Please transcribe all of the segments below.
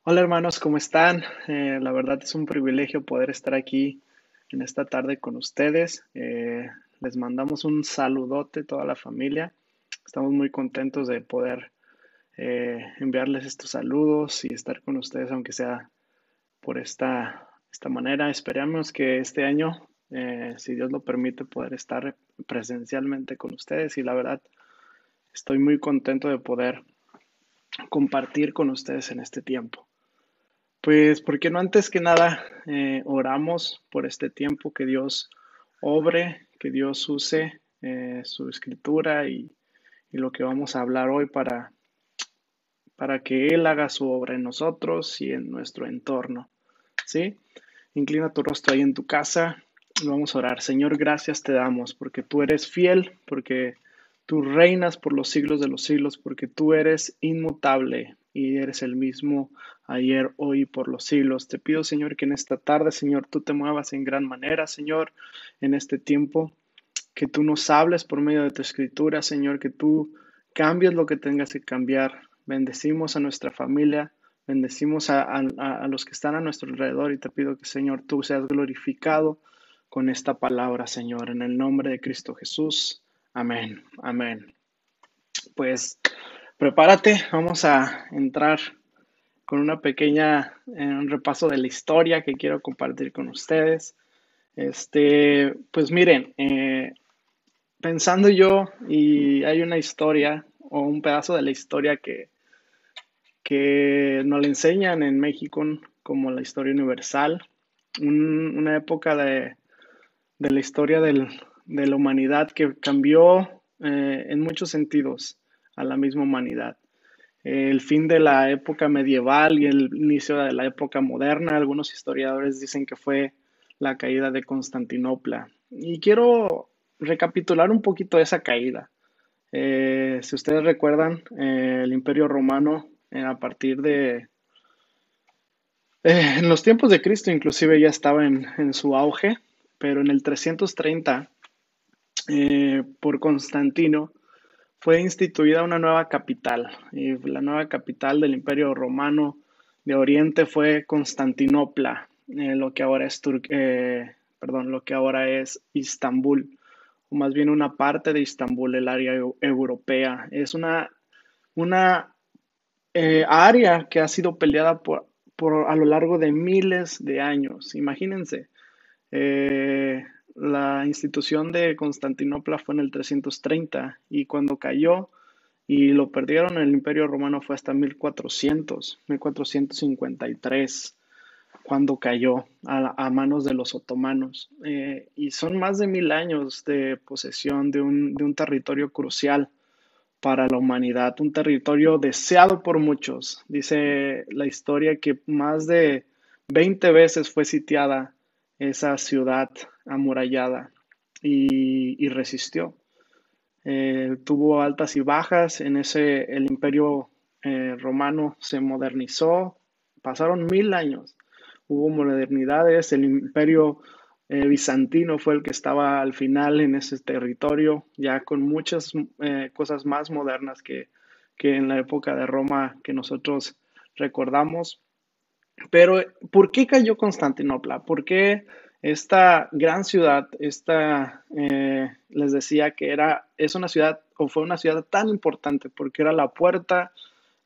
Hola hermanos, ¿cómo están? La verdad es un privilegio poder estar aquí en esta tarde con ustedes. Les mandamos un saludote toda la familia. Estamos muy contentos de poder enviarles estos saludos y estar con ustedes, aunque sea por esta manera. Esperamos que este año, si Dios lo permite, poder estar presencialmente con ustedes y la verdad estoy muy contento de poder compartir con ustedes en este tiempo. Pues, ¿por qué no antes que nada oramos por este tiempo, que Dios obre, que Dios use su escritura y lo que vamos a hablar hoy para que Él haga su obra en nosotros y en nuestro entorno? ¿Sí? Inclina tu rostro ahí en tu casa y vamos a orar. Señor, gracias te damos porque tú eres fiel, porque tú reinas por los siglos de los siglos, porque tú eres inmutable y eres el mismo ayer, hoy y por los siglos. Te pido, Señor, que en esta tarde, Señor, tú te muevas en gran manera, Señor, en este tiempo, que tú nos hables por medio de tu escritura, Señor, que tú cambies lo que tengas que cambiar. Bendecimos a nuestra familia, bendecimos a los que están a nuestro alrededor y te pido que, Señor, tú seas glorificado con esta palabra, Señor, en el nombre de Cristo Jesús. Amén, amén. Pues prepárate, vamos a entrar con una pequeña un repaso de la historia que quiero compartir con ustedes. Pues miren, pensando yo, y hay una historia o un pedazo de la historia que nos la enseñan en México como la historia universal, una época de la historia de la humanidad que cambió en muchos sentidos a la misma humanidad. El fin de la época medieval y el inicio de la época moderna, algunos historiadores dicen que fue la caída de Constantinopla. Y quiero recapitular un poquito esa caída. Si ustedes recuerdan, el Imperio Romano, a partir en los tiempos de Cristo inclusive ya estaba en su auge, pero en el 330, por Constantino, fue instituida una nueva capital. Y la nueva capital del Imperio Romano de Oriente fue Constantinopla, lo que ahora es Istambul, o más bien una parte de Istambul, el área europea. Es una área que ha sido peleada a lo largo de miles de años. Imagínense, eh, la institución de Constantinopla fue en el 330 y cuando cayó y lo perdieron, el Imperio Romano fue hasta 1453 cuando cayó a manos de los otomanos. Y son más de 1000 años de posesión de un territorio crucial para la humanidad, un territorio deseado por muchos. Dice la historia que más de 20 veces fue sitiada esa ciudad amurallada y resistió. Tuvo altas y bajas, el imperio romano se modernizó, pasaron 1000 años, hubo modernidades, el imperio bizantino fue el que estaba al final en ese territorio, ya con muchas cosas más modernas que en la época de Roma que nosotros recordamos. Pero, ¿por qué cayó Constantinopla? ¿Por qué esta gran ciudad, les decía que es una ciudad o fue una ciudad tan importante? Porque era la puerta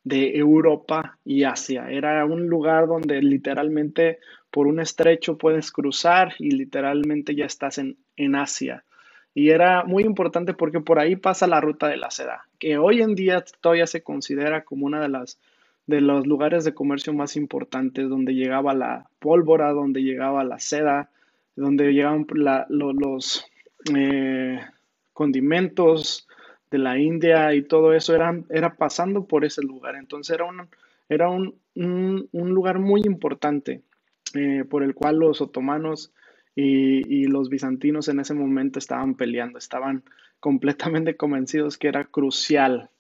de Europa y Asia. Era un lugar donde literalmente por un estrecho puedes cruzar y literalmente ya estás en Asia. Y era muy importante porque por ahí pasa la ruta de la seda, que hoy en día todavía se considera como una de los lugares de comercio más importantes, donde llegaba la pólvora, donde llegaba la seda, donde llegaban los eh, condimentos de la India y todo eso era pasando por ese lugar. Entonces era un lugar muy importante por el cual los otomanos y los bizantinos en ese momento estaban peleando, estaban completamente convencidos que era crucial.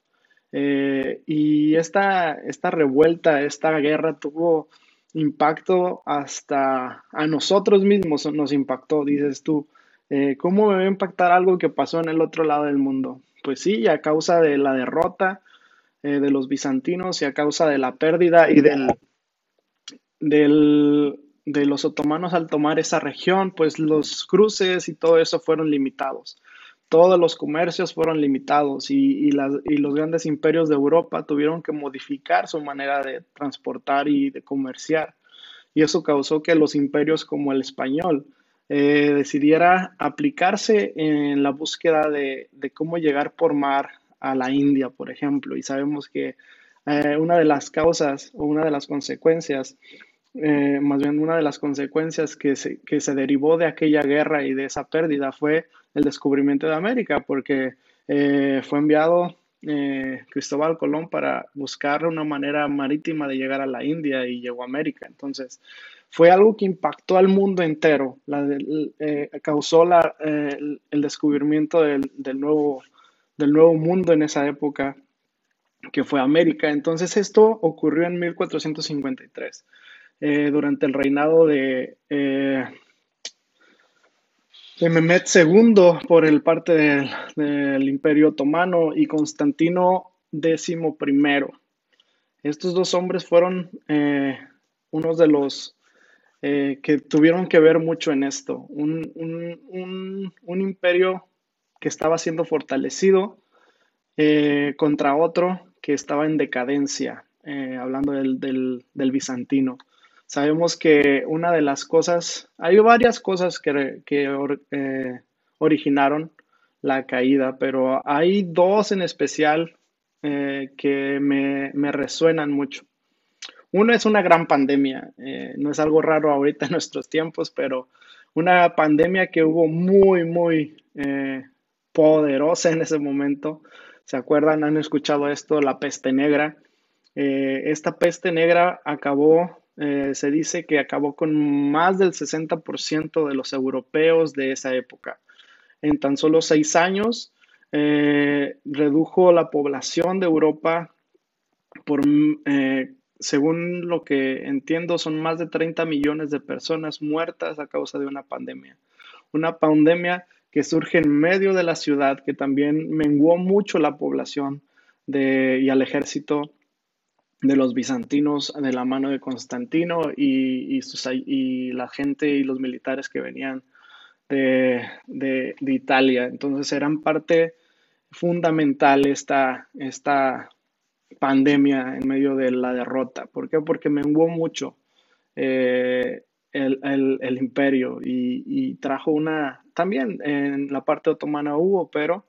Y esta revuelta, esta guerra tuvo impacto hasta a nosotros mismos, nos impactó, dices tú. ¿Cómo me va a impactar algo que pasó en el otro lado del mundo? Pues sí, a causa de la derrota de los bizantinos y a causa de la pérdida de los otomanos al tomar esa región, pues los cruces y todo eso fueron limitados. Todos los comercios fueron limitados y los grandes imperios de Europa tuvieron que modificar su manera de transportar y de comerciar. Y eso causó que los imperios como el español decidiera aplicarse en la búsqueda de cómo llegar por mar a la India, por ejemplo. Y sabemos que una de las causas o una de las consecuencias, más bien una de las consecuencias que se derivó de aquella guerra y de esa pérdida fue el descubrimiento de América, porque fue enviado Cristóbal Colón para buscar una manera marítima de llegar a la India y llegó a América. Entonces, fue algo que impactó al mundo entero, causó el descubrimiento del nuevo mundo en esa época, que fue América. Entonces, esto ocurrió en 1453, durante el reinado de Mehmed II por el parte del Imperio Otomano y Constantino X. Estos dos hombres fueron unos de los que tuvieron que ver mucho en esto. Un imperio que estaba siendo fortalecido contra otro que estaba en decadencia, hablando del bizantino. Sabemos que una de las cosas, hay varias cosas que originaron la caída, pero hay dos en especial que me resuenan mucho. Uno es una gran pandemia, no es algo raro ahorita en nuestros tiempos, pero una pandemia que hubo muy poderosa en ese momento. ¿Se acuerdan? ¿Han escuchado esto? La peste negra. Esta peste negra acabó, se dice que acabó con más del 60% de los europeos de esa época. En tan solo 6 años, redujo la población de Europa por, según lo que entiendo, son más de 30 millones de personas muertas a causa de una pandemia. Una pandemia que surge en medio de la ciudad, que también menguó mucho la población y al ejército de los bizantinos de la mano de Constantino y la gente y los militares que venían de Italia. Entonces eran parte fundamental esta pandemia en medio de la derrota. ¿Por qué? Porque menguó mucho el imperio y trajo también en la parte otomana hubo, pero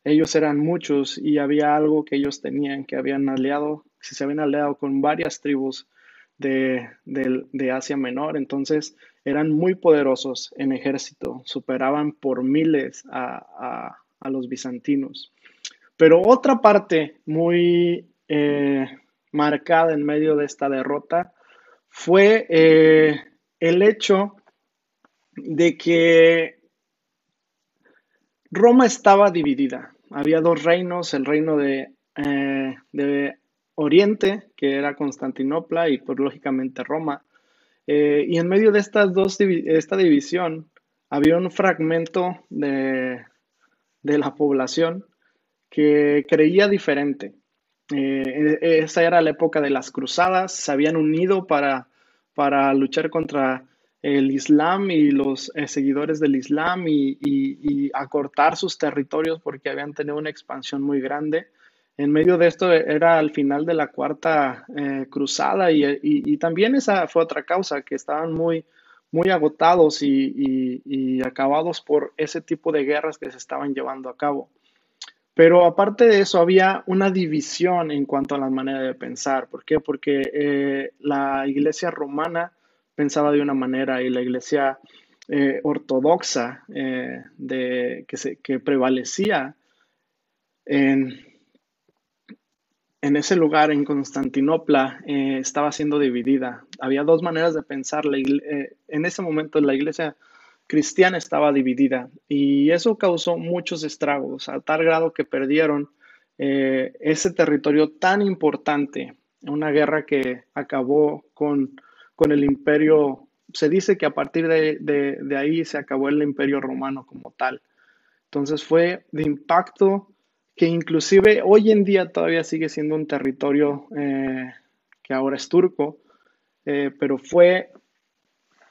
ellos eran muchos y había algo que ellos tenían, que habían aliado, si se habían aliado con varias tribus de Asia Menor, entonces eran muy poderosos en ejército, superaban por miles a los bizantinos. Pero otra parte muy marcada en medio de esta derrota fue el hecho de que Roma estaba dividida. Había dos reinos, el reino de Oriente, que era Constantinopla, y pues lógicamente Roma. Y en medio de esta división había un fragmento de la población que creía diferente. Esa era la época de las cruzadas, se habían unido para luchar contra el Islam y los seguidores del Islam y acortar sus territorios porque habían tenido una expansión muy grande. En medio de esto era al final de la cuarta cruzada y también esa fue otra causa, que estaban muy agotados y acabados por ese tipo de guerras que se estaban llevando a cabo. Pero aparte de eso, había una división en cuanto a la manera de pensar. ¿Por qué? Porque la iglesia romana pensaba de una manera y la iglesia ortodoxa que prevalecía en, en ese lugar, en Constantinopla, estaba siendo dividida. Había dos maneras de pensar. En ese momento la iglesia cristiana estaba dividida y eso causó muchos estragos a tal grado que perdieron ese territorio tan importante. Una guerra que acabó con el imperio. Se dice que a partir de ahí se acabó el imperio romano como tal. Entonces fue de impacto que inclusive hoy en día todavía sigue siendo un territorio que ahora es turco, pero fue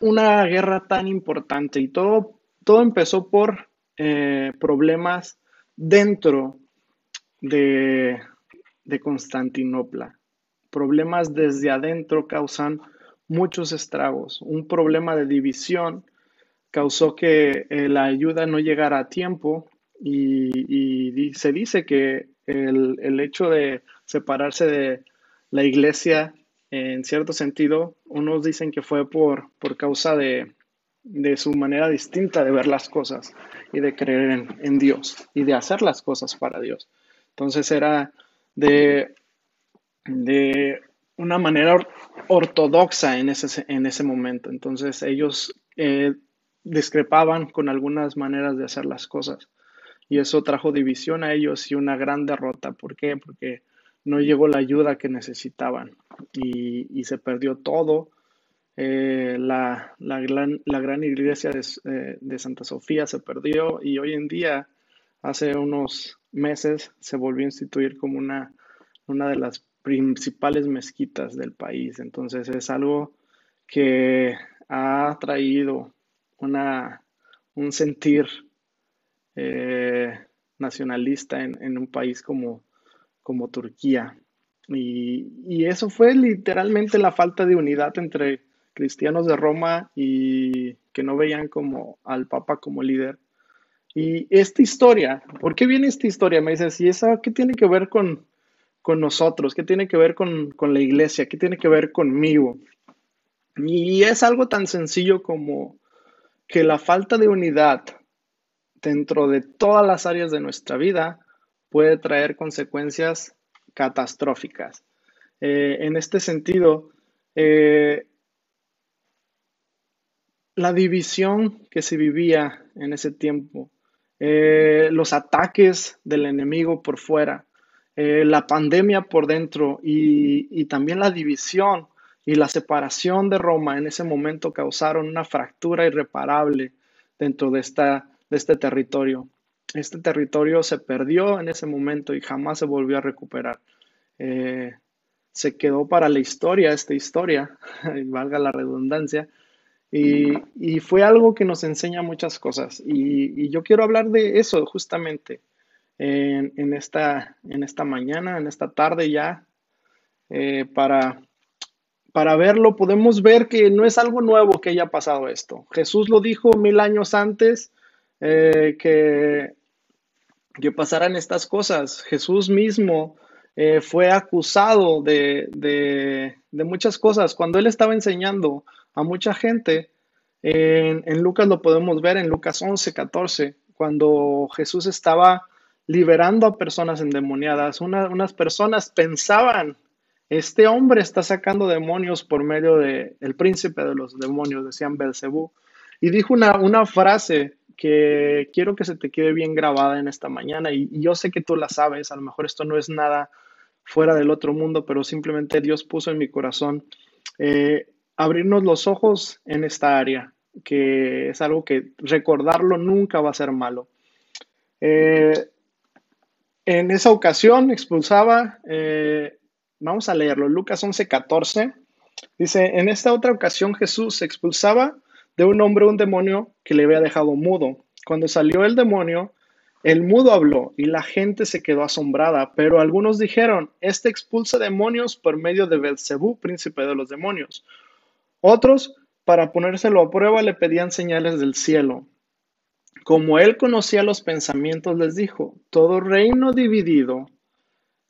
una guerra tan importante y todo empezó por problemas dentro de, de Constantinopla. Problemas desde adentro causan muchos estragos. Un problema de división causó que la ayuda no llegara a tiempo y se dice que el hecho de separarse de la iglesia, en cierto sentido, unos dicen que fue por causa de su manera distinta de ver las cosas y de creer en Dios y de hacer las cosas para Dios. Entonces era de, de una manera ortodoxa en ese momento. Entonces ellos discrepaban con algunas maneras de hacer las cosas y eso trajo división a ellos y una gran derrota. ¿Por qué? Porque no llegó la ayuda que necesitaban y se perdió todo. La gran iglesia de Santa Sofía se perdió y hoy en día, hace unos meses, se volvió a instituir como una de las principales mezquitas del país. Entonces es algo que ha traído un sentir eh, nacionalista en un país como Turquía. Y eso fue literalmente la falta de unidad entre cristianos de Roma y que no veían como al Papa como líder. Y esta historia, ¿por qué viene esta historia? Me dices, ¿y esa qué tiene que ver con nosotros? ¿Qué tiene que ver con la iglesia? ¿Qué tiene que ver conmigo? Y es algo tan sencillo como que la falta de unidad dentro de todas las áreas de nuestra vida puede traer consecuencias catastróficas. En este sentido, eh, la división que se vivía en ese tiempo, los ataques del enemigo por fuera, la pandemia por dentro y también la división y la separación de Roma en ese momento causaron una fractura irreparable dentro de este territorio. Este territorio se perdió en ese momento y jamás se volvió a recuperar. Eh, Se quedó para la historia, esta historia, y valga la redundancia, y fue algo que nos enseña muchas cosas. Y yo quiero hablar de eso justamente en esta mañana, en esta tarde ya, eh, para, para verlo. Podemos ver que no es algo nuevo que haya pasado esto. Jesús lo dijo 1000 años antes que pasaran estas cosas. Jesús mismo fue acusado de muchas cosas. Cuando él estaba enseñando a mucha gente, en Lucas lo podemos ver en Lucas 11:14, cuando Jesús estaba liberando a personas endemoniadas. Unas personas pensaban, este hombre está sacando demonios por medio del príncipe de los demonios, decían Belcebú. Y dijo una frase que quiero que se te quede bien grabada en esta mañana y yo sé que tú la sabes, a lo mejor esto no es nada fuera del otro mundo, pero simplemente Dios puso en mi corazón abrirnos los ojos en esta área, que es algo que recordarlo nunca va a ser malo. Eh, en esa ocasión expulsaba, vamos a leerlo, Lucas 11:14, dice, en esta otra ocasión Jesús expulsaba de un hombre un demonio que le había dejado mudo. Cuando salió el demonio, el mudo habló y la gente se quedó asombrada, pero algunos dijeron, este expulsa demonios por medio de Belcebú, príncipe de los demonios. Otros, para ponérselo a prueba, le pedían señales del cielo. Como él conocía los pensamientos, les dijo, todo reino dividido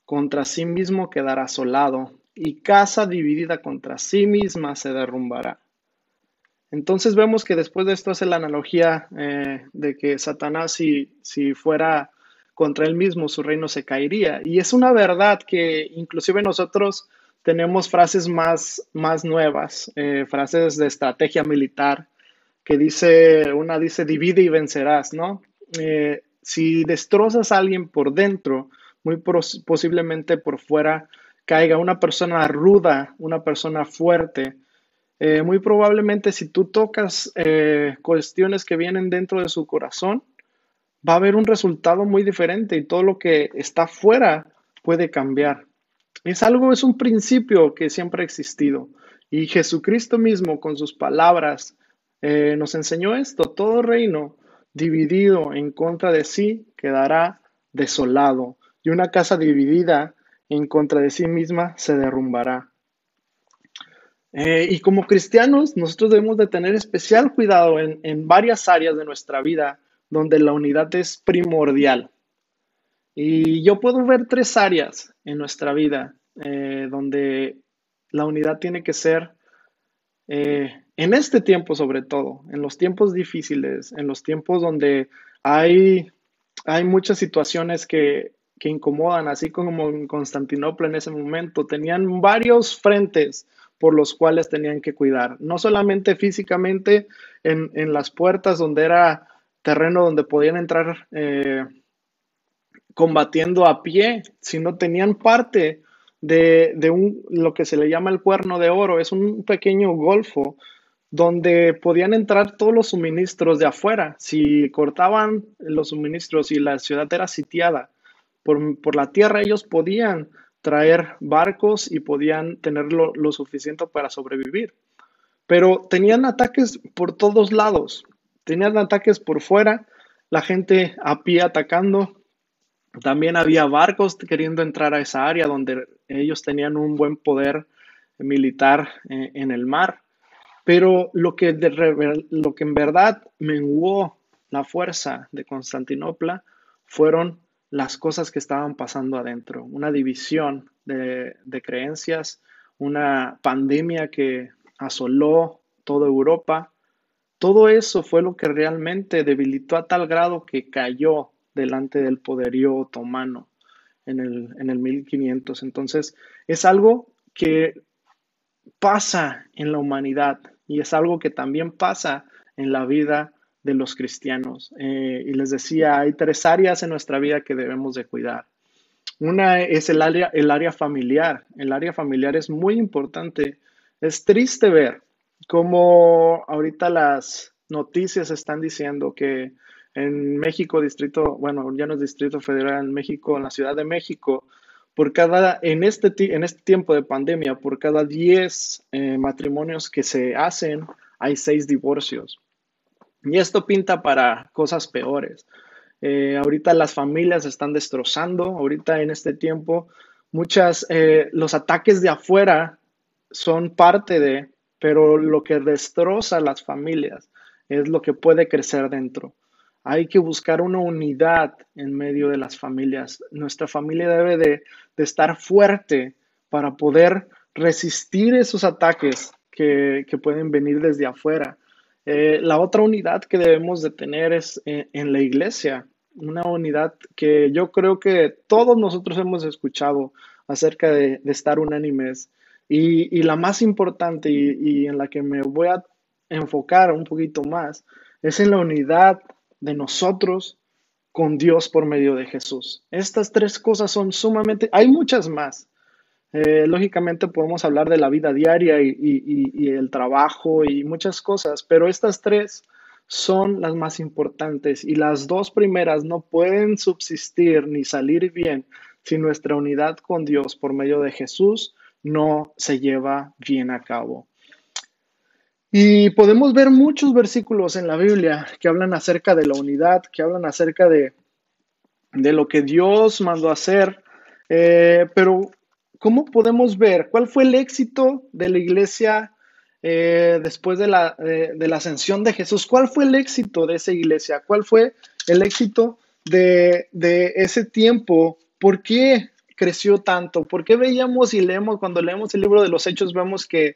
contra sí mismo quedará asolado, y casa dividida contra sí misma se derrumbará. Entonces vemos que después de esto hace la analogía de que Satanás, si fuera contra él mismo, su reino se caería. Y es una verdad que inclusive nosotros tenemos frases más nuevas, frases de estrategia militar, que una dice divide y vencerás, ¿no? Si destrozas a alguien por dentro, posiblemente por fuera caiga una persona ruda, una persona fuerte. Muy probablemente si tú tocas cuestiones que vienen dentro de su corazón, va a haber un resultado muy diferente y todo lo que está fuera puede cambiar. Es un principio que siempre ha existido Y Jesucristo mismo con sus palabras nos enseñó esto: todo reino dividido en contra de sí quedará desolado, y una casa dividida en contra de sí misma se derrumbará. Y como cristianos, nosotros debemos de tener especial cuidado en varias áreas de nuestra vida donde la unidad es primordial. Y yo puedo ver tres áreas en nuestra vida donde la unidad tiene que ser, en este tiempo sobre todo, en los tiempos difíciles, en los tiempos donde hay muchas situaciones que incomodan, así como en Constantinopla en ese momento. Tenían varios frentes por los cuales tenían que cuidar, no solamente físicamente en las puertas donde era terreno donde podían entrar combatiendo a pie, sino tenían parte lo que se le llama el Cuerno de Oro. Es un pequeño golfo donde podían entrar todos los suministros de afuera. Si cortaban los suministros y la ciudad era sitiada por la tierra, ellos podían traer barcos y podían tener lo suficiente para sobrevivir. Pero tenían ataques por todos lados. Tenían ataques por fuera, la gente a pie atacando. También había barcos queriendo entrar a esa área donde ellos tenían un buen poder militar en el mar. Pero lo que en verdad menguó la fuerza de Constantinopla fueron las cosas que estaban pasando adentro. Una división de creencias, una pandemia que asoló toda Europa. Todo eso fue lo que realmente debilitó a tal grado que cayó delante del poderío otomano en el 1500. Entonces, es algo que pasa en la humanidad y es algo que también pasa en la vida de los cristianos. Y les decía, hay tres áreas en nuestra vida que debemos de cuidar. Una es el área familiar. El área familiar es muy importante. Es triste ver cómo ahorita las noticias están diciendo que en México, bueno, ya no es Distrito Federal, en México, en la Ciudad de México, en este tiempo de pandemia, por cada 10 matrimonios que se hacen, hay 6 divorcios. Y esto pinta para cosas peores. Ahorita las familias se están destrozando. Ahorita en este tiempo, los ataques de afuera son parte pero lo que destroza las familias es lo que puede crecer dentro. Hay que buscar una unidad en medio de las familias. Nuestra familia debe de estar fuerte para poder resistir esos ataques que pueden venir desde afuera. La otra unidad que debemos de tener es en la iglesia, una unidad que yo creo que todos nosotros hemos escuchado acerca de estar unánimes, y la más importante y en la que me voy a enfocar un poquito más es en la unidad de nosotros con Dios por medio de Jesús. Estas tres cosas son hay muchas más. Lógicamente podemos hablar de la vida diaria y el trabajo y muchas cosas, pero estas tres son las más importantes, y las dos primeras no pueden subsistir ni salir bien si nuestra unidad con Dios por medio de Jesús no se lleva bien a cabo. Y podemos ver muchos versículos en la Biblia que hablan acerca de la unidad, que hablan acerca de lo que Dios mandó hacer, pero ¿cómo podemos ver cuál fue el éxito de la iglesia después de la ascensión de Jesús? ¿Cuál fue el éxito de esa iglesia? ¿Cuál fue el éxito de ese tiempo? ¿Por qué creció tanto? ¿Por qué cuando leemos el libro de los Hechos, vemos que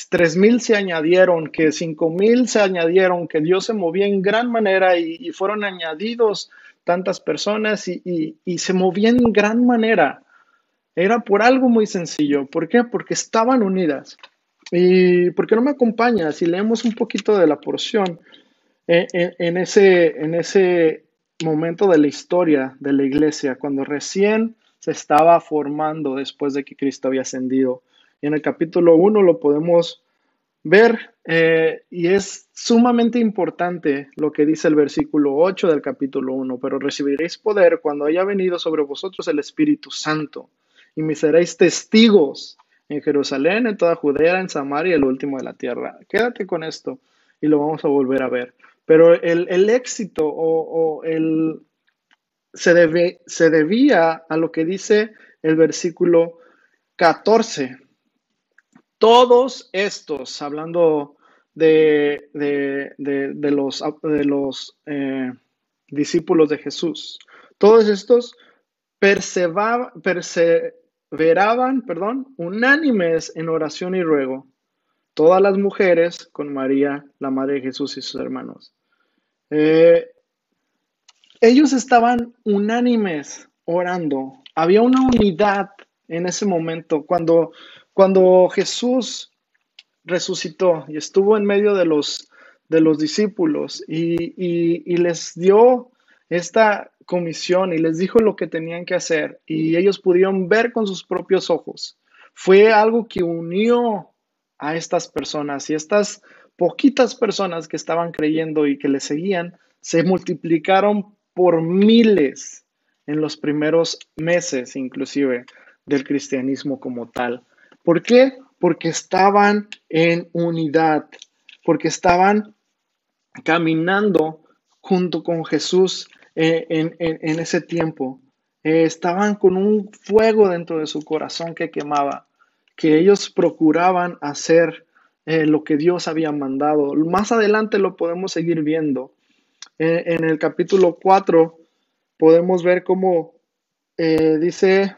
3,000 se añadieron, que 5,000 se añadieron, que Dios se movía en gran manera y fueron añadidos tantas personas y se movían en gran manera? Era por algo muy sencillo. ¿Por qué? Porque estaban unidas. ¿Y por qué no me acompañas si leemos un poquito de la porción en ese momento de la historia de la iglesia, cuando recién se estaba formando después de que Cristo había ascendido? Y en el capítulo 1 lo podemos ver, y es sumamente importante lo que dice el versículo 8 del capítulo 1: pero recibiréis poder cuando haya venido sobre vosotros el Espíritu Santo, y me seréis testigos en Jerusalén, en toda Judea, en Samaria y el último de la tierra. Quédate con esto y lo vamos a volver a ver. Pero el éxito se debía a lo que dice el versículo 14. Todos estos, hablando de los discípulos de Jesús, todos estos perseveraban, unánimes en oración y ruego, todas las mujeres con María, la madre de Jesús y sus hermanos. Eh, Ellos estaban unánimes orando. Había una unidad en ese momento. Cuando Jesús resucitó y estuvo en medio de los discípulos y les dio esta comisión y les dijo lo que tenían que hacer y ellos pudieron ver con sus propios ojos. Fue algo que unió a estas personas y estas poquitas personas que estaban creyendo y que le seguían se multiplicaron por miles en los primeros meses inclusive del cristianismo como tal. ¿Por qué? Porque estaban en unidad, porque estaban caminando junto con Jesús en ese tiempo. Estaban con un fuego dentro de su corazón que quemaba, que ellos procuraban hacer lo que Dios había mandado. Más adelante lo podemos seguir viendo. En el capítulo 4 podemos ver cómo dice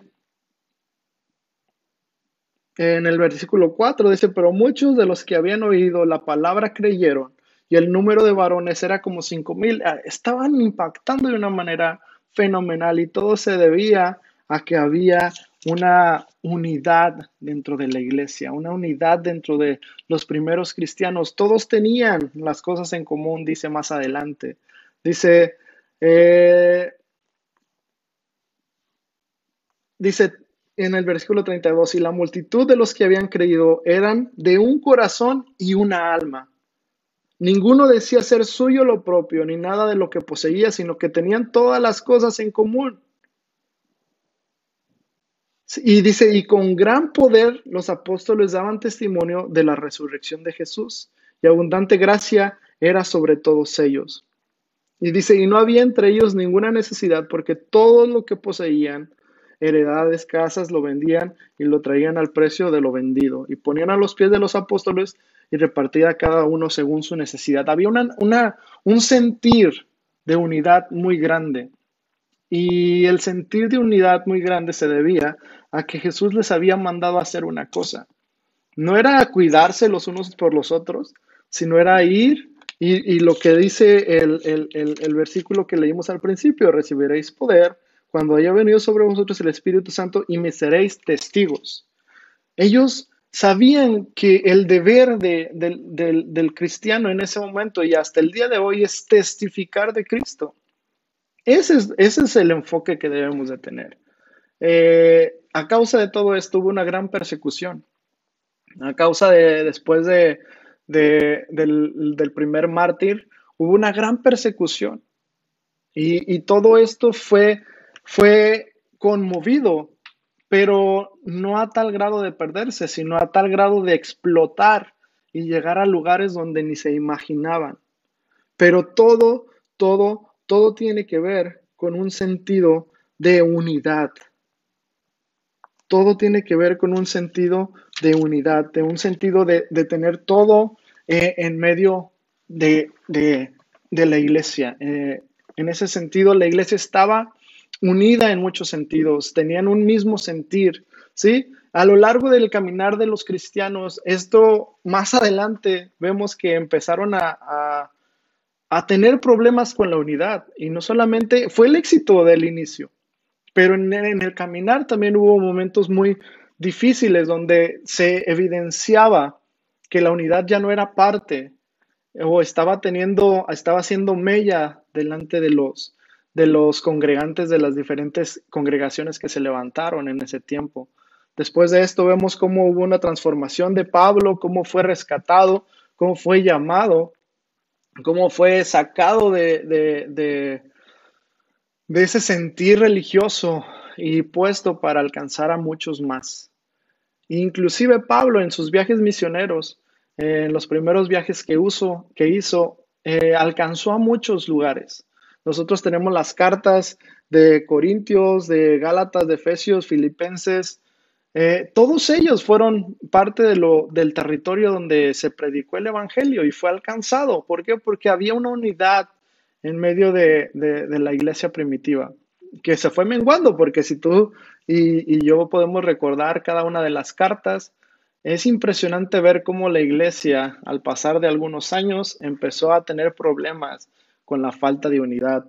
en el versículo 4, dice, pero muchos de los que habían oído la palabra creyeron y el número de varones era como 5,000. Estaban impactando de una manera fenomenal y todo se debía a que había una unidad dentro de la iglesia, una unidad dentro de los primeros cristianos. Todos tenían las cosas en común, dice más adelante. Dice, eh, dice en el versículo 32, y la multitud de los que habían creído eran de un corazón y una alma. Ninguno decía ser suyo lo propio, ni nada de lo que poseía, sino que tenían todas las cosas en común. Y dice, y con gran poder los apóstoles daban testimonio de la resurrección de Jesús, y abundante gracia era sobre todos ellos. Y dice, y no había entre ellos ninguna necesidad, porque todo lo que poseían, heredades, casas, lo vendían y lo traían al precio de lo vendido. Y ponían a los pies de los apóstoles y repartía a cada uno según su necesidad. Había un sentir de unidad muy grande. Y el sentir de unidad muy grande se debía a que Jesús les había mandado a hacer una cosa. No era cuidarse los unos por los otros, sino era ir y lo que dice el versículo que leímos al principio, recibiréis poder cuando haya venido sobre vosotros el Espíritu Santo y me seréis testigos. Ellos sabían que el deber del cristiano en ese momento y hasta el día de hoy es testificar de Cristo. Ese es el enfoque que debemos de tener. A causa de todo esto hubo una gran persecución. A causa después del primer mártir, hubo una gran persecución. Y todo esto fue conmovido, pero no a tal grado de perderse, sino a tal grado de explotar y llegar a lugares donde ni se imaginaban. Pero todo tiene que ver con un sentido de unidad. Todo tiene que ver con un sentido de unidad, de un sentido de tener todo en medio de la iglesia. En ese sentido, la iglesia estaba unida en muchos sentidos, tenían un mismo sentir, ¿sí? A lo largo del caminar de los cristianos, esto más adelante vemos que empezaron a tener problemas con la unidad y no solamente fue el éxito del inicio, pero en el caminar también hubo momentos muy difíciles donde se evidenciaba que la unidad ya no era parte o estaba haciendo mella delante de los congregantes de las diferentes congregaciones que se levantaron en ese tiempo. Después de esto vemos cómo hubo una transformación de Pablo, cómo fue rescatado, cómo fue llamado, cómo fue sacado de ese sentir religioso y puesto para alcanzar a muchos más. Inclusive Pablo en sus viajes misioneros, en los primeros viajes que hizo, alcanzó a muchos lugares. Nosotros tenemos las cartas de Corintios, de Gálatas, de Efesios, Filipenses. Todos ellos fueron parte del territorio donde se predicó el Evangelio y fue alcanzado. ¿Por qué? Porque había una unidad en medio de la iglesia primitiva que se fue menguando, porque si tú y yo podemos recordar cada una de las cartas, es impresionante ver cómo la iglesia, al pasar de algunos años, empezó a tener problemas con la falta de unidad.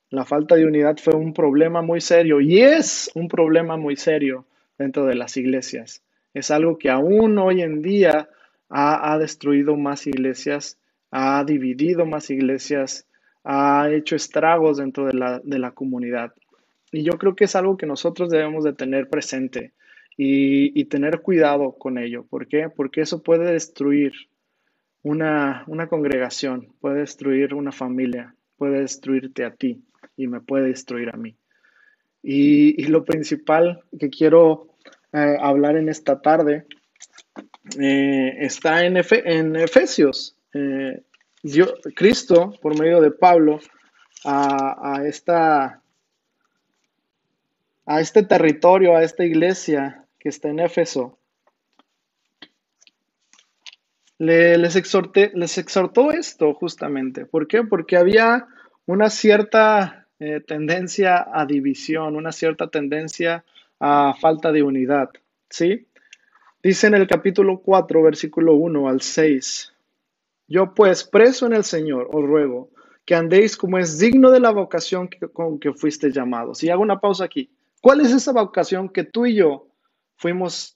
La falta de unidad fue un problema muy serio y es un problema muy serio dentro de las iglesias. Es algo que aún hoy en día ha destruido más iglesias, ha dividido más iglesias, ha hecho estragos dentro de la comunidad. Y yo creo que es algo que nosotros debemos de tener presente y tener cuidado con ello. ¿Por qué? Porque eso puede destruir una congregación, puede destruir una familia, puede destruirte a ti y me puede destruir a mí. Y lo principal que quiero hablar en esta tarde está en Efesios. Cristo, por medio de Pablo, a, esta, a este territorio, a esta iglesia que está en Éfeso, les exhortó esto justamente. ¿Por qué? Porque había una cierta tendencia a división, una cierta tendencia a falta de unidad, ¿sí? Dice en el capítulo 4, versículo 1 al 6: Yo pues, preso en el Señor, os ruego que andéis como es digno de la vocación con que fuiste llamados. Y hago una pausa aquí. ¿Cuál es esa vocación que tú y yo fuimos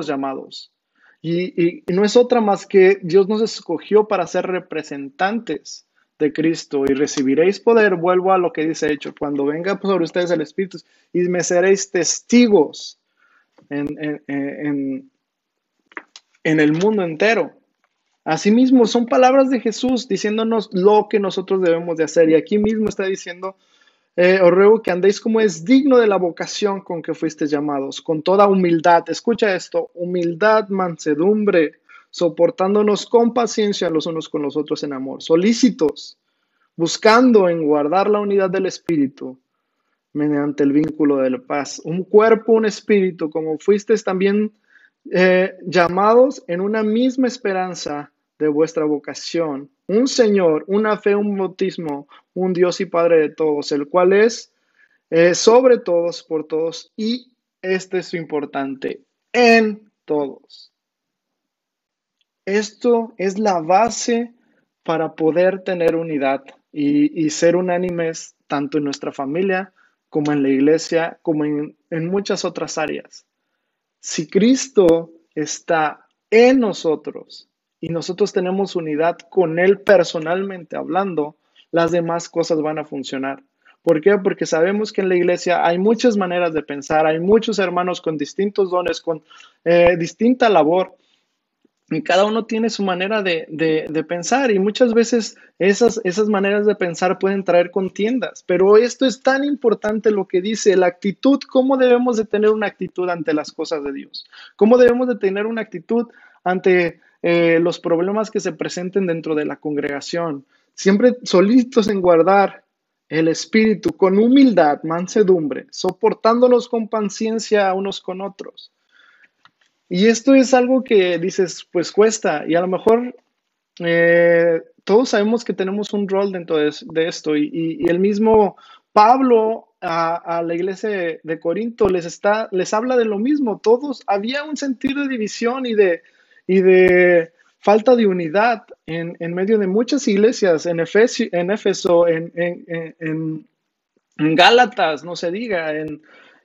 llamados? Y no es otra más que Dios nos escogió para ser representantes de Cristo y recibiréis poder. Vuelvo a lo que dice Hechos: cuando venga sobre ustedes el Espíritu, y me seréis testigos en, en, en, en el mundo entero. Asimismo, son palabras de Jesús diciéndonos lo que nosotros debemos de hacer. Y aquí mismo está diciendo: os ruego que andéis como es digno de la vocación con que fuisteis llamados, con toda humildad. Escucha esto: humildad, mansedumbre, soportándonos con paciencia los unos con los otros en amor, solícitos, buscando en guardar la unidad del Espíritu mediante el vínculo de la paz. Un cuerpo, un espíritu, como fuisteis también llamados en una misma esperanza de vuestra vocación. Un Señor, una fe, un bautismo, un Dios y Padre de todos, el cual es sobre todos, por todos, y este es lo importante, en todos. Esto es la base para poder tener unidad y ser unánimes tanto en nuestra familia como en la iglesia, como en muchas otras áreas. Si Cristo está en nosotros y nosotros tenemos unidad con Él personalmente hablando, las demás cosas van a funcionar. ¿Por qué? Porque sabemos que en la iglesia hay muchas maneras de pensar, hay muchos hermanos con distintos dones, con distinta labor, y cada uno tiene su manera de pensar, y muchas veces esas maneras de pensar pueden traer contiendas. Pero esto es tan importante lo que dice, la actitud. ¿Cómo debemos de tener una actitud ante las cosas de Dios? ¿Cómo debemos de tener una actitud ante los problemas que se presenten dentro de la congregación? Siempre solitos en guardar el espíritu, con humildad, mansedumbre, soportándonos con paciencia unos con otros. Y esto es algo que dices, pues cuesta, y a lo mejor todos sabemos que tenemos un rol dentro de esto, y el mismo Pablo a la iglesia de Corinto les habla de lo mismo. Todos, había un sentido de división y de falta de unidad en medio de muchas iglesias, en Éfeso, en Gálatas, no se diga,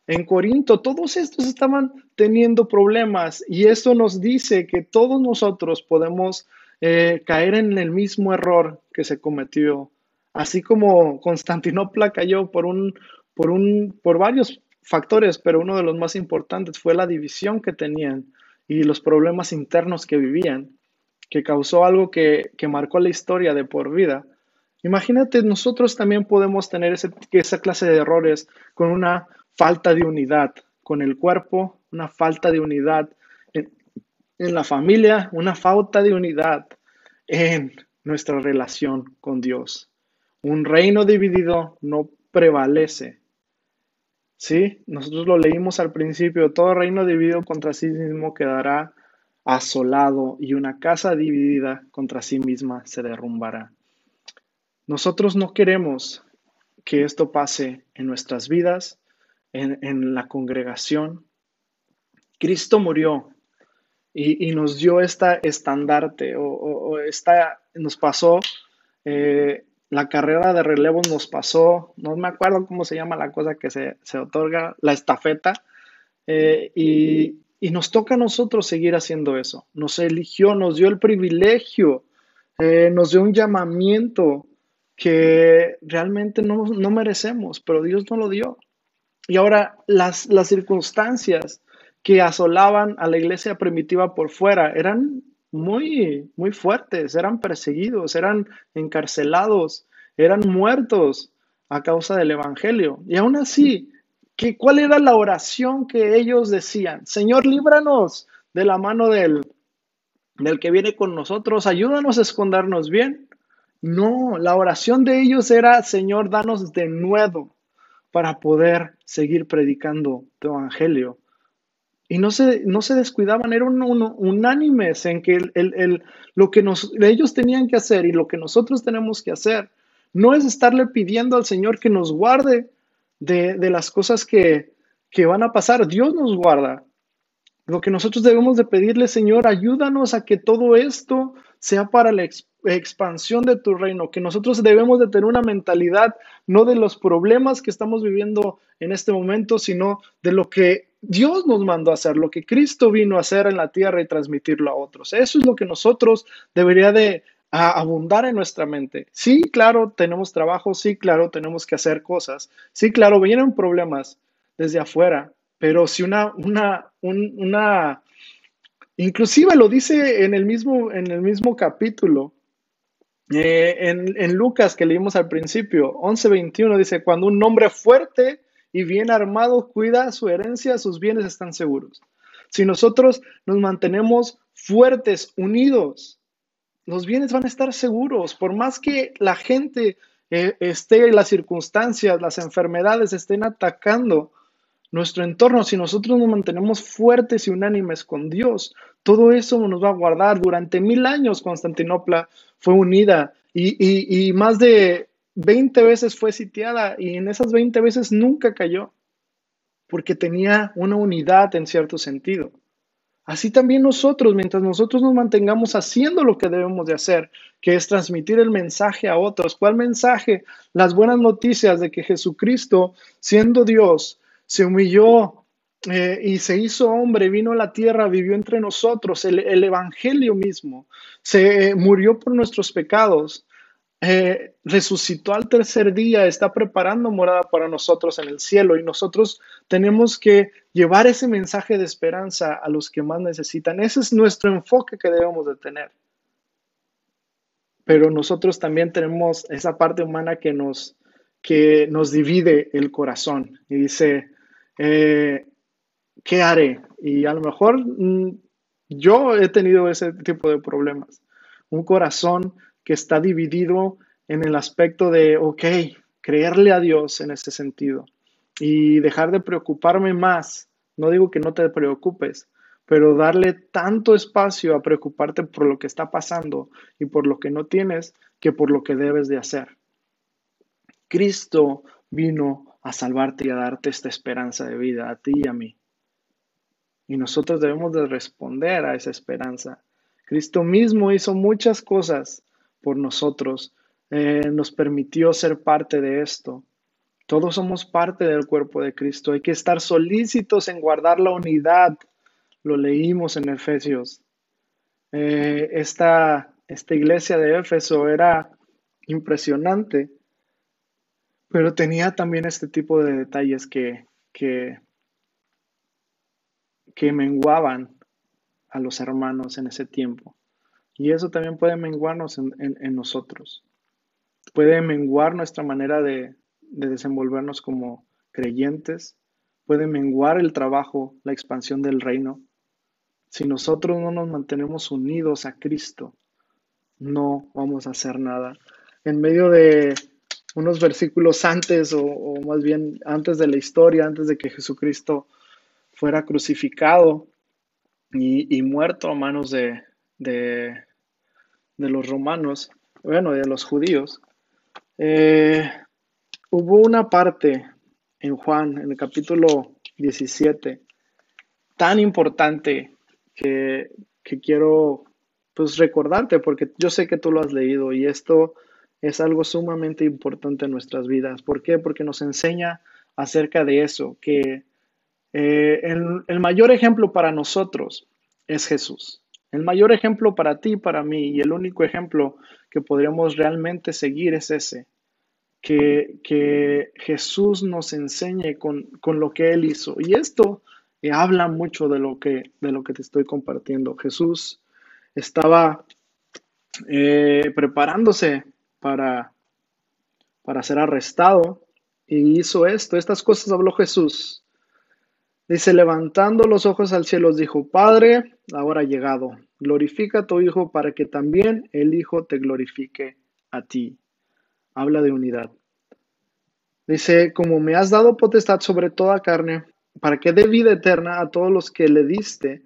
en Corinto. Todos estos estaban teniendo problemas, y esto nos dice que todos nosotros podemos caer en el mismo error que se cometió. Así como Constantinopla cayó por varios factores, pero uno de los más importantes fue la división que tenían y los problemas internos que vivían, que causó algo que marcó la historia de por vida. Imagínate, nosotros también podemos tener esa clase de errores con una falta de unidad con el cuerpo, una falta de unidad en la familia, una falta de unidad en nuestra relación con Dios. Un reino dividido no prevalece. Sí, nosotros lo leímos al principio, todo reino dividido contra sí mismo quedará asolado y una casa dividida contra sí misma se derrumbará. Nosotros no queremos que esto pase en nuestras vidas, en la congregación. Cristo murió y nos dio esta estandarte nos pasó la carrera de relevos nos pasó, no me acuerdo cómo se llama la cosa que se otorga, la estafeta, y nos toca a nosotros seguir haciendo eso. Nos eligió, nos dio el privilegio, nos dio un llamamiento que realmente no merecemos, pero Dios nos lo dio. Y ahora las circunstancias que asolaban a la iglesia primitiva por fuera eran muy fuertes, eran perseguidos, eran encarcelados, eran muertos a causa del evangelio. Y aún así, ¿cuál era la oración que ellos decían? Señor, líbranos de la mano del que viene con nosotros, ayúdanos a escondernos bien. No, la oración de ellos era, Señor, danos de nuevo para poder seguir predicando tu evangelio. Y no se descuidaban, eran unánimes en que lo que ellos tenían que hacer y lo que nosotros tenemos que hacer no es estarle pidiendo al Señor que nos guarde de las cosas que van a pasar. Dios nos guarda. Lo que nosotros debemos de pedirle, Señor, ayúdanos a que todo esto sea para la expansión de tu reino, que nosotros debemos de tener una mentalidad no de los problemas que estamos viviendo en este momento, sino de lo que Dios nos mandó a hacer, lo que Cristo vino a hacer en la tierra y transmitirlo a otros. Eso es lo que nosotros debería de abundar en nuestra mente. Sí, claro, tenemos trabajo, sí, claro, tenemos que hacer cosas, sí, claro, vienen problemas desde afuera, pero si inclusive lo dice en el mismo capítulo, en Lucas que leímos al principio, 11:21 dice, cuando un hombre fuerte y bien armado cuida su herencia, sus bienes están seguros. Si nosotros nos mantenemos fuertes, unidos, los bienes van a estar seguros, por más que la gente las circunstancias, las enfermedades estén atacando nuestro entorno, si nosotros nos mantenemos fuertes y unánimes con Dios, todo eso nos va a guardar. Durante 1000 años Constantinopla fue unida y más de 20 veces fue sitiada y en esas 20 veces nunca cayó porque tenía una unidad en cierto sentido. Así también nosotros, mientras nosotros nos mantengamos haciendo lo que debemos de hacer, que es transmitir el mensaje a otros. ¿Cuál mensaje? Las buenas noticias de que Jesucristo, siendo Dios, se humilló y se hizo hombre, vino a la tierra, vivió entre nosotros, el evangelio mismo, se murió por nuestros pecados, resucitó al tercer día, está preparando morada para nosotros en el cielo y nosotros tenemos que llevar ese mensaje de esperanza a los que más necesitan. Ese es nuestro enfoque que debemos de tener. Pero nosotros también tenemos esa parte humana que nos divide el corazón y dice, ¿qué haré? Y a lo mejor yo he tenido ese tipo de problemas. Un corazón que está dividido en el aspecto de, ok, creerle a Dios en ese sentido y dejar de preocuparme más. No digo que no te preocupes, pero darle tanto espacio a preocuparte por lo que está pasando y por lo que no tienes que por lo que debes de hacer. Cristo vino a salvarte y a darte esta esperanza de vida a ti y a mí. Y nosotros debemos de responder a esa esperanza. Cristo mismo hizo muchas cosas por nosotros, nos permitió ser parte de esto. Todos somos parte del cuerpo de Cristo. Hay que estar solícitos en guardar la unidad. Lo leímos en Efesios. Esta iglesia de Éfeso era impresionante, pero tenía también este tipo de detalles que menguaban a los hermanos en ese tiempo. Y eso también puede menguarnos en nosotros. Puede menguar nuestra manera de desenvolvernos como creyentes. Puede menguar el trabajo, la expansión del reino. Si nosotros no nos mantenemos unidos a Cristo, no vamos a hacer nada. En medio de unos versículos antes, o más bien antes de la historia, antes de que Jesucristo fuera crucificado y muerto a manos de, de los romanos, bueno, de los judíos, eh, hubo una parte en Juan, en el capítulo 17, tan importante que quiero pues recordarte, porque yo sé que tú lo has leído y esto es algo sumamente importante en nuestras vidas. ¿Por qué? Porque nos enseña acerca de eso, que el mayor ejemplo para nosotros es Jesús. El mayor ejemplo para ti, para mí, y el único ejemplo que podríamos realmente seguir es ese, que Jesús nos enseñe con lo que Él hizo. Y esto habla mucho de lo que te estoy compartiendo. Jesús estaba preparándose para, para ser arrestado y hizo esto. Estas cosas habló Jesús. Dice, levantando los ojos al cielo, dijo, Padre, ahora ha llegado. Glorifica a tu Hijo para que también el Hijo te glorifique a ti. Habla de unidad. Dice, como me has dado potestad sobre toda carne, para que dé vida eterna a todos los que le diste.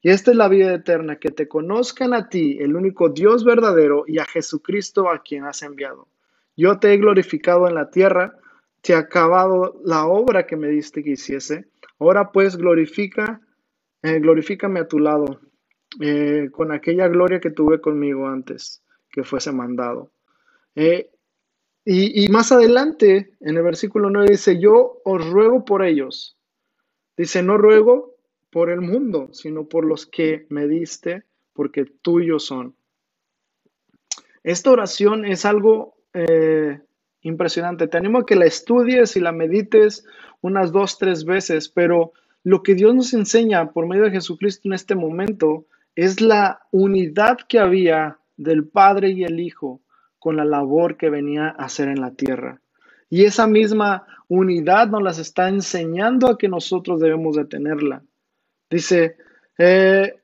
Y esta es la vida eterna, que te conozcan a ti, el único Dios verdadero, y a Jesucristo a quien has enviado. Yo te he glorificado en la tierra, te he acabado la obra que me diste que hiciese. Ahora pues glorifícame a tu lado, con aquella gloria que tuve conmigo antes que fuese mandado. Eh, y más adelante, en el versículo 9 dice, yo os ruego por ellos. Dice, no ruego por el mundo, sino por los que me diste, porque tuyos son. Esta oración es algo impresionante. Te animo a que la estudies y la medites unas 2, 3 veces, pero lo que Dios nos enseña por medio de Jesucristo en este momento es la unidad que había del Padre y el Hijo con la labor que venía a hacer en la tierra. Y esa misma unidad nos las está enseñando a que nosotros debemos de tenerla. Dice, eh,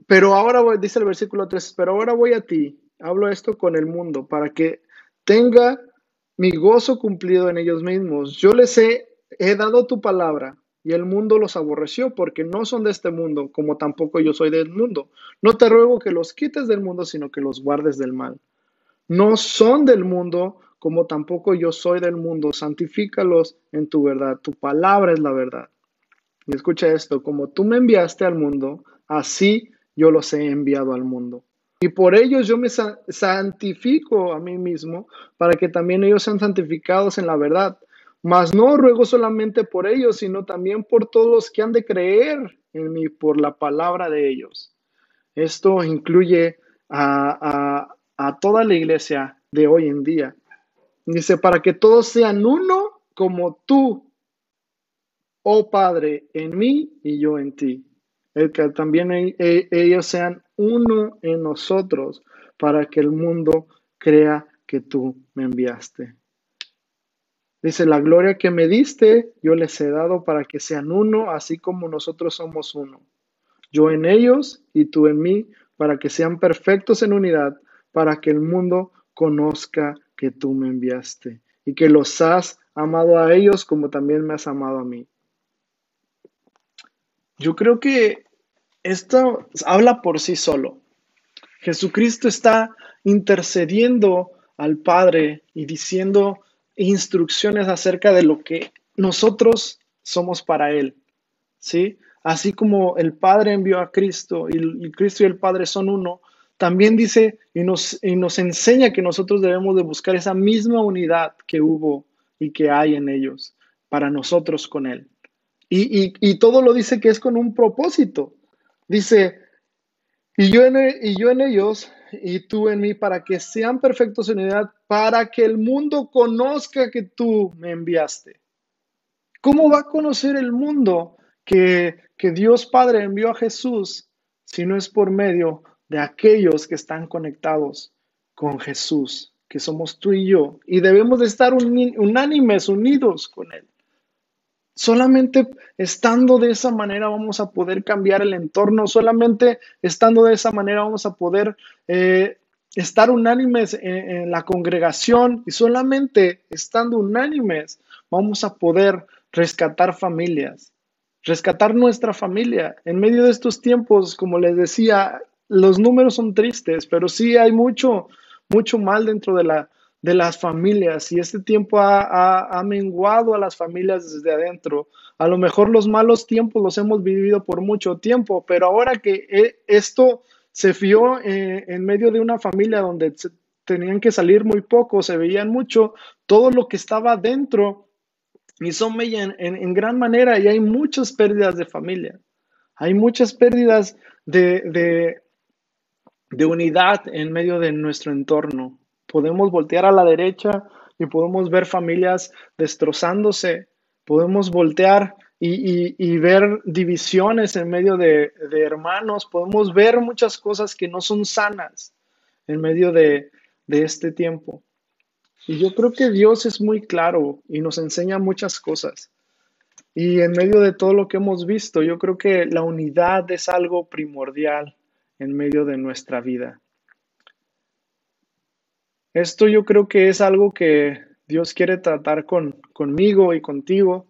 pero ahora voy, dice el versículo 3, pero ahora voy a ti, hablo esto con el mundo, para que tenga mi gozo cumplido en ellos mismos. Yo les he dado tu palabra y el mundo los aborreció porque no son de este mundo, como tampoco yo soy del mundo. No te ruego que los quites del mundo, sino que los guardes del mal. No son del mundo, como tampoco yo soy del mundo. Santifícalos en tu verdad. Tu palabra es la verdad. Y escucha esto, como tú me enviaste al mundo, así yo los he enviado al mundo. Y por ellos yo me santifico a mí mismo, para que también ellos sean santificados en la verdad. Mas no ruego solamente por ellos, sino también por todos los que han de creer en mí por la palabra de ellos. Esto incluye a toda la iglesia de hoy en día. Dice, para que todos sean uno como tú, oh Padre, en mí y yo en ti. El que también ellos sean uno en nosotros, para que el mundo crea que tú me enviaste. Dice, la gloria que me diste, yo les he dado para que sean uno, así como nosotros somos uno. Yo en ellos y tú en mí, para que sean perfectos en unidad, para que el mundo conozca que tú me enviaste y que los has amado a ellos como también me has amado a mí. Yo creo que esto habla por sí solo. Jesucristo está intercediendo al Padre y diciendo instrucciones acerca de lo que nosotros somos para Él, ¿sí? Así como el Padre envió a Cristo y Cristo y el Padre son uno, también dice y nos enseña que nosotros debemos de buscar esa misma unidad que hubo y que hay en ellos para nosotros con Él. Y todo lo dice que es con un propósito. Dice, y yo en ellos y tú en mí, para que sean perfectos en unidad, para que el mundo conozca que tú me enviaste. ¿Cómo va a conocer el mundo que Dios Padre envió a Jesús si no es por medio de aquellos que están conectados con Jesús, que somos tú y yo? Y debemos de estar unánimes, unidos con Él. Solamente estando de esa manera vamos a poder cambiar el entorno, solamente estando de esa manera vamos a poder estar unánimes en la congregación y solamente estando unánimes vamos a poder rescatar familias, rescatar nuestra familia. En medio de estos tiempos, como les decía, los números son tristes, pero sí hay mucho mal dentro de las familias y este tiempo ha menguado a las familias desde adentro. A lo mejor los malos tiempos los hemos vivido por mucho tiempo, pero ahora que esto se vio en medio de una familia donde tenían que salir muy poco, se veían mucho, todo lo que estaba dentro hizo mella en gran manera y hay muchas pérdidas de familia. Hay muchas pérdidas de unidad en medio de nuestro entorno. Podemos voltear a la derecha y podemos ver familias destrozándose. Podemos voltear y ver divisiones en medio de hermanos. Podemos ver muchas cosas que no son sanas en medio de este tiempo. Y yo creo que Dios es muy claro y nos enseña muchas cosas. Y en medio de todo lo que hemos visto, yo creo que la unidad es algo primordial en medio de nuestra vida. Esto yo creo que es algo que Dios quiere tratar conmigo y contigo,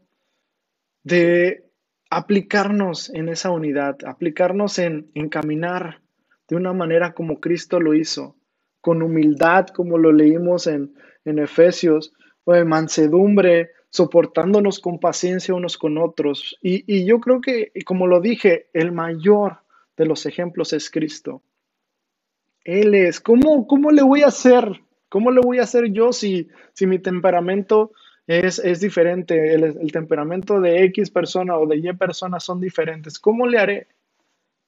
de aplicarnos en esa unidad, aplicarnos en caminar de una manera como Cristo lo hizo, con humildad, como lo leímos en Efesios, o en mansedumbre, soportándonos con paciencia unos con otros. Y yo creo que, como lo dije, el mayor de los ejemplos es Cristo. Él es. ¿Cómo le voy a hacer? ¿Cómo le voy a hacer yo si mi temperamento es diferente? El temperamento de X persona o de Y persona son diferentes. ¿Cómo le haré?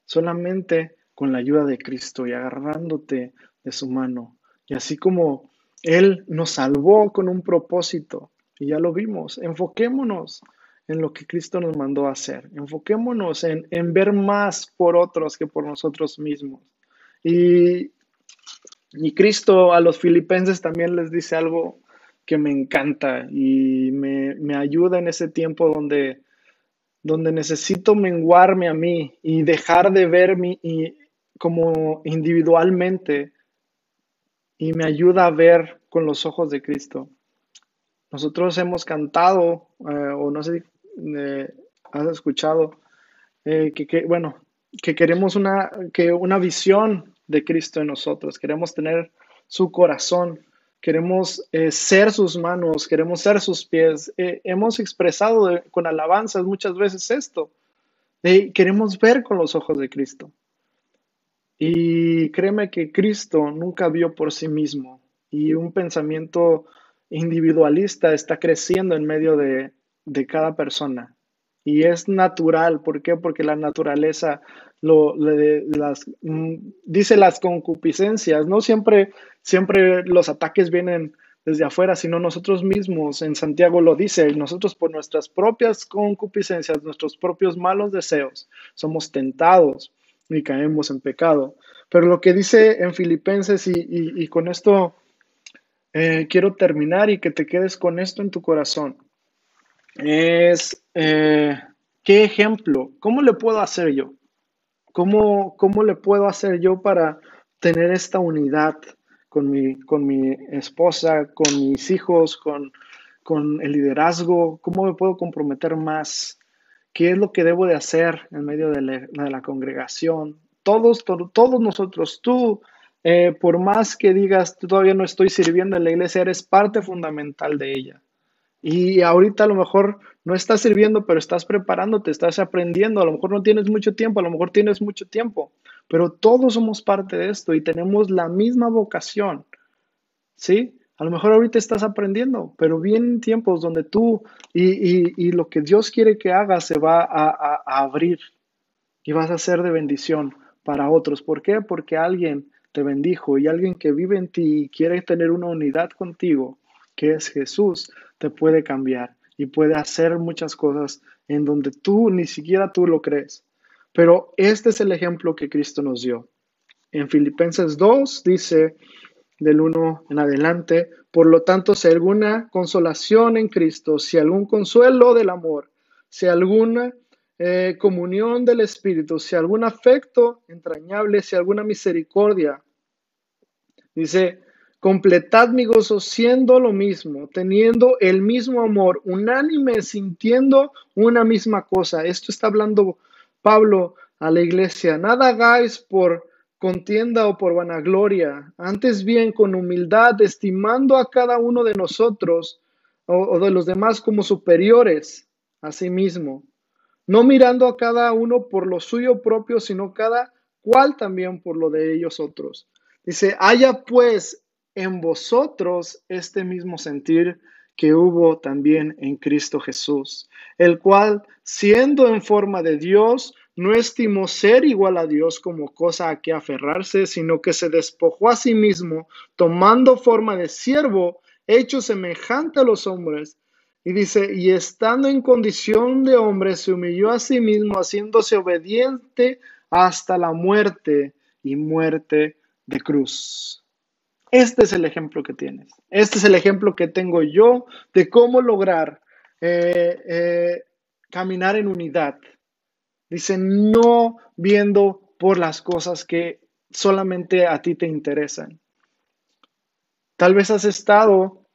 Solamente con la ayuda de Cristo y agarrándote de su mano. Y así como Él nos salvó con un propósito, y ya lo vimos, enfoquémonos en lo que Cristo nos mandó a hacer. Enfoquémonos en ver más por otros que por nosotros mismos. Y, y Cristo a los filipenses también les dice algo que me encanta y me ayuda en ese tiempo donde necesito menguarme a mí y dejar de verme como individualmente y me ayuda a ver con los ojos de Cristo. Nosotros hemos cantado, o no sé si has escuchado, bueno, que queremos una visión de Cristo en nosotros, queremos tener su corazón, queremos ser sus manos, queremos ser sus pies. Hemos expresado con alabanzas muchas veces esto, queremos ver con los ojos de Cristo. Y créeme que Cristo nunca vio por sí mismo y un pensamiento individualista está creciendo en medio de cada persona. Y es natural, ¿por qué? Porque la naturaleza dice las concupiscencias, no siempre los ataques vienen desde afuera, sino nosotros mismos. En Santiago lo dice, nosotros por nuestras propias concupiscencias, nuestros propios malos deseos, somos tentados y caemos en pecado. Pero lo que dice en Filipenses, y con esto quiero terminar y que te quedes con esto en tu corazón, es ¿qué ejemplo? ¿Cómo le puedo hacer yo? ¿Cómo le puedo hacer yo para tener esta unidad con mi esposa, con mis hijos, con el liderazgo? ¿Cómo me puedo comprometer más? ¿Qué es lo que debo de hacer en medio de la congregación? Todos nosotros, tú, por más que digas, tú todavía no estoy sirviendo en la iglesia, eres parte fundamental de ella. Y ahorita a lo mejor no estás sirviendo, pero estás preparándote, estás aprendiendo. A lo mejor no tienes mucho tiempo, a lo mejor tienes mucho tiempo, pero todos somos parte de esto y tenemos la misma vocación, ¿sí? A lo mejor ahorita estás aprendiendo, pero vienen tiempos donde tú y lo que Dios quiere que hagas se va a abrir y vas a ser de bendición para otros. ¿Por qué? Porque alguien te bendijo y alguien que vive en ti y quiere tener una unidad contigo, que es Jesús, te puede cambiar y puede hacer muchas cosas en donde tú ni siquiera tú lo crees. Pero este es el ejemplo que Cristo nos dio. En Filipenses 2 dice, del 1 en adelante, por lo tanto, si alguna consolación en Cristo, si algún consuelo del amor, si alguna comunión del Espíritu, si algún afecto entrañable, si alguna misericordia. Dice, completad mi gozo siendo lo mismo, teniendo el mismo amor, unánime, sintiendo una misma cosa. Esto está hablando Pablo a la iglesia. Nada hagáis por contienda o por vanagloria, antes bien con humildad, estimando a cada uno de nosotros o de los demás como superiores a sí mismo, no mirando a cada uno por lo suyo propio, sino cada cual también por lo de ellos otros. Dice, haya pues en vosotros este mismo sentir que hubo también en Cristo Jesús, el cual, siendo en forma de Dios, no estimó ser igual a Dios como cosa a que aferrarse, sino que se despojó a sí mismo, tomando forma de siervo, hecho semejante a los hombres. Y dice, y estando en condición de hombre, se humilló a sí mismo, haciéndose obediente hasta la muerte y muerte de cruz. Este es el ejemplo que tienes. Este es el ejemplo que tengo yo de cómo lograr caminar en unidad. Dice, no viendo por las cosas que solamente a ti te interesan. Tal vez has estado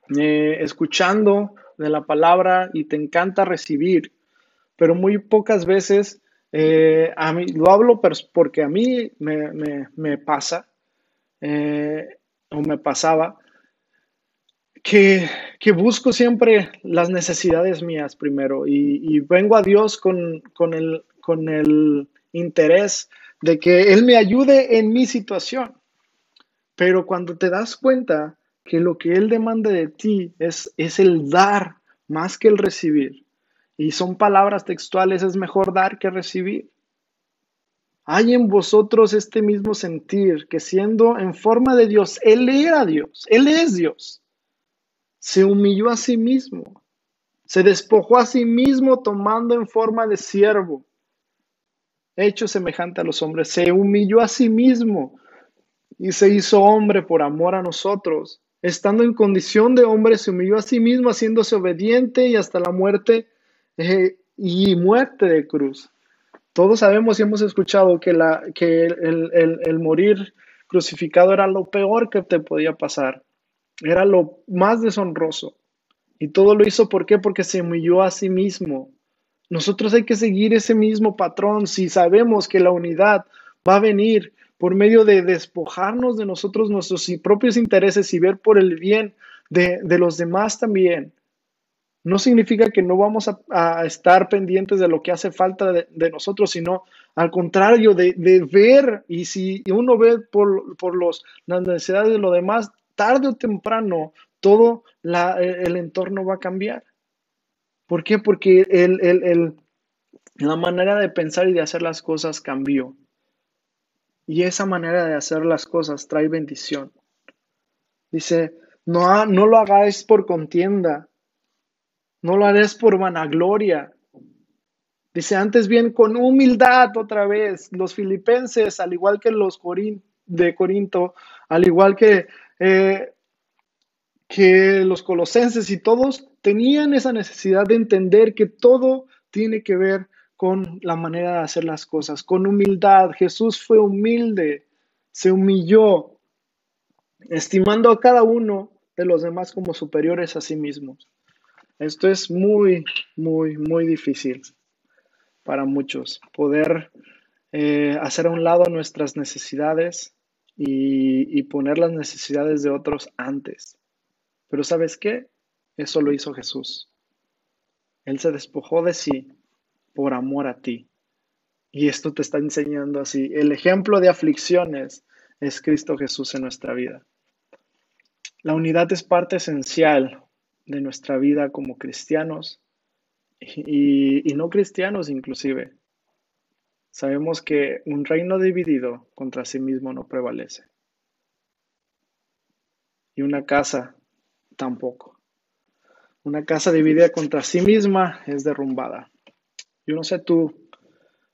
escuchando de la palabra y te encanta recibir, pero muy pocas veces, a mí, lo hablo porque a mí me pasa, eh, o me pasaba, que busco siempre las necesidades mías primero y vengo a Dios con el interés de que Él me ayude en mi situación. Pero cuando te das cuenta que lo que Él demanda de ti es el dar más que el recibir, y son palabras textuales, es mejor dar que recibir. Hay en vosotros este mismo sentir, que siendo en forma de Dios, Él era Dios, Él es Dios. Se humilló a sí mismo, se despojó a sí mismo tomando en forma de siervo, hecho semejante a los hombres, se humilló a sí mismo y se hizo hombre por amor a nosotros. Estando en condición de hombre, se humilló a sí mismo, haciéndose obediente y hasta la muerte y muerte de cruz. Todos sabemos y hemos escuchado que el morir crucificado era lo peor que te podía pasar. Era lo más deshonroso. Y todo lo hizo, ¿por qué? Porque se humilló a sí mismo. Nosotros hay que seguir ese mismo patrón. Si sabemos que la unidad va a venir por medio de despojarnos de nosotros, nuestros propios intereses y ver por el bien de los demás también. No significa que no vamos a estar pendientes de lo que hace falta de nosotros, sino al contrario, de ver, y si uno ve por las necesidades de lo demás, tarde o temprano, todo el entorno va a cambiar. ¿Por qué? Porque la manera de pensar y de hacer las cosas cambió. Y esa manera de hacer las cosas trae bendición. Dice, no lo hagáis por contienda, no lo haréis por vanagloria. Dice, antes bien con humildad otra vez. Los filipenses, al igual que los de Corinto, al igual que los colosenses y todos, tenían esa necesidad de entender que todo tiene que ver con la manera de hacer las cosas, con humildad. Jesús fue humilde, se humilló, estimando a cada uno de los demás como superiores a sí mismos. Esto es muy, muy, muy difícil para muchos, poder hacer a un lado nuestras necesidades y poner las necesidades de otros antes. Pero ¿sabes qué? Eso lo hizo Jesús. Él se despojó de sí por amor a ti. Y esto te está enseñando así. El ejemplo de aflicciones es Cristo Jesús en nuestra vida. La unidad es parte esencial de nuestra vida como cristianos y no cristianos inclusive. Sabemos que un reino dividido contra sí mismo no prevalece. Y una casa tampoco. Una casa dividida contra sí misma es derrumbada. Yo no sé tú,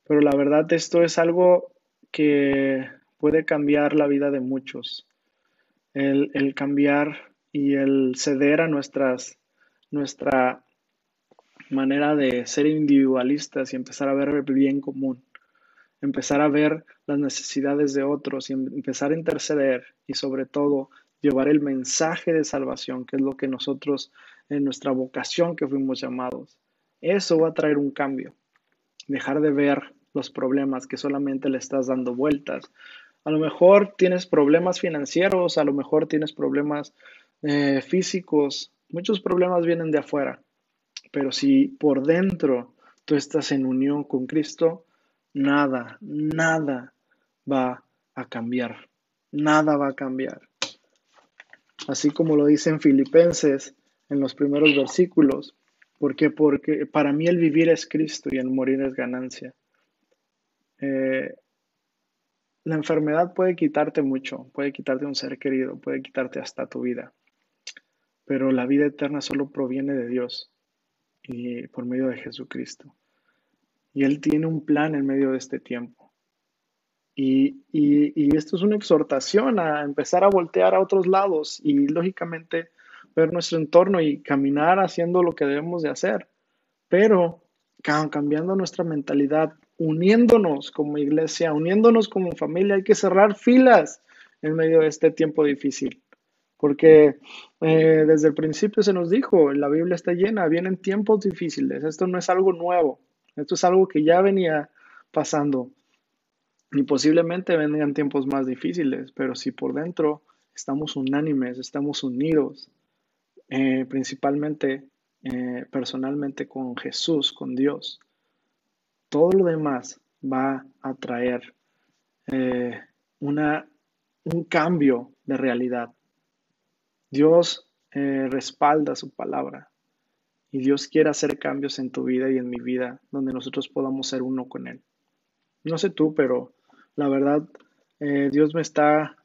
pero la verdad esto es algo que puede cambiar la vida de muchos. El cambiar y el ceder a nuestra manera de ser individualistas y empezar a ver el bien común, empezar a ver las necesidades de otros y empezar a interceder y sobre todo llevar el mensaje de salvación, que es lo que nosotros en nuestra vocación que fuimos llamados. Eso va a traer un cambio. Dejar de ver los problemas que solamente le estás dando vueltas. A lo mejor tienes problemas financieros, a lo mejor tienes problemas físicos, muchos problemas vienen de afuera, pero si por dentro tú estás en unión con Cristo, nada va a cambiar. Nada va a cambiar. Así como lo dice en Filipenses en los primeros versículos. ¿Por qué? Porque para mí el vivir es Cristo y el morir es ganancia. Eh, la enfermedad puede quitarte mucho, puede quitarte un ser querido, puede quitarte hasta tu vida, pero la vida eterna solo proviene de Dios y por medio de Jesucristo. Y Él tiene un plan en medio de este tiempo. Y esto es una exhortación a empezar a voltear a otros lados y lógicamente ver nuestro entorno y caminar haciendo lo que debemos de hacer, pero cambiando nuestra mentalidad, uniéndonos como iglesia, uniéndonos como familia. Hay que cerrar filas en medio de este tiempo difícil, porque desde el principio se nos dijo, la Biblia está llena, vienen tiempos difíciles, esto no es algo nuevo, esto es algo que ya venía pasando. Y posiblemente vengan tiempos más difíciles, pero si por dentro estamos unánimes, estamos unidos, principalmente personalmente con Jesús, con Dios, todo lo demás va a traer eh, una, un cambio de realidad. Dios respalda su palabra y Dios quiere hacer cambios en tu vida y en mi vida donde nosotros podamos ser uno con Él. No sé tú, pero la verdad, Dios me está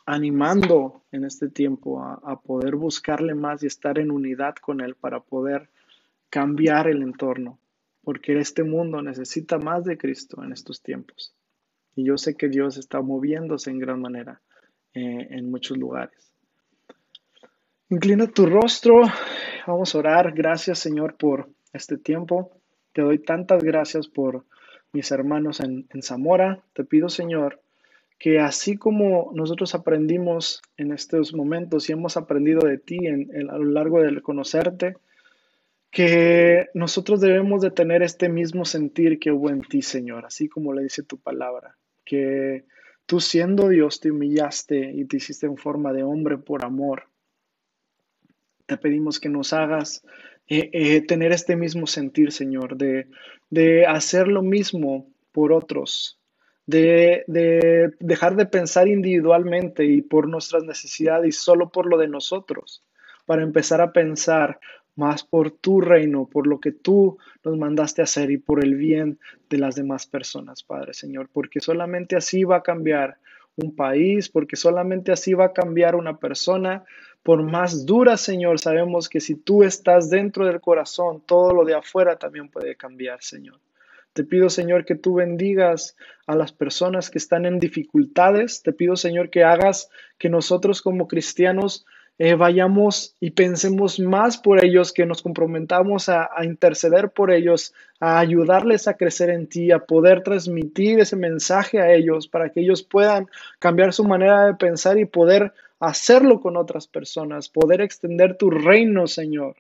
animando en este tiempo a poder buscarle más y estar en unidad con Él para poder cambiar el entorno, porque este mundo necesita más de Cristo en estos tiempos. Y yo sé que Dios está moviéndose en gran manera en muchos lugares. Inclina tu rostro, vamos a orar. Gracias, Señor, por este tiempo. Te doy tantas gracias por mis hermanos en Zamora. Te pido, Señor, que así como nosotros aprendimos en estos momentos y hemos aprendido de ti a lo largo de conocerte, que nosotros debemos de tener este mismo sentir que hubo en ti, Señor, así como le dice tu palabra, que tú siendo Dios te humillaste y te hiciste en forma de hombre por amor. Te pedimos que nos hagas tener este mismo sentir, Señor, de hacer lo mismo por otros, de dejar de pensar individualmente y por nuestras necesidades y solo por lo de nosotros, para empezar a pensar más por tu reino, por lo que tú nos mandaste a hacer y por el bien de las demás personas, Padre Señor, porque solamente así va a cambiar un país, porque solamente así va a cambiar una persona. Por más dura, Señor, sabemos que si tú estás dentro del corazón, todo lo de afuera también puede cambiar, Señor. Te pido, Señor, que tú bendigas a las personas que están en dificultades. Te pido, Señor, que hagas que nosotros como cristianos vayamos y pensemos más por ellos, que nos comprometamos a interceder por ellos, a ayudarles a crecer en ti, a poder transmitir ese mensaje a ellos para que ellos puedan cambiar su manera de pensar y poder hacerlo con otras personas, poder extender tu reino, Señor.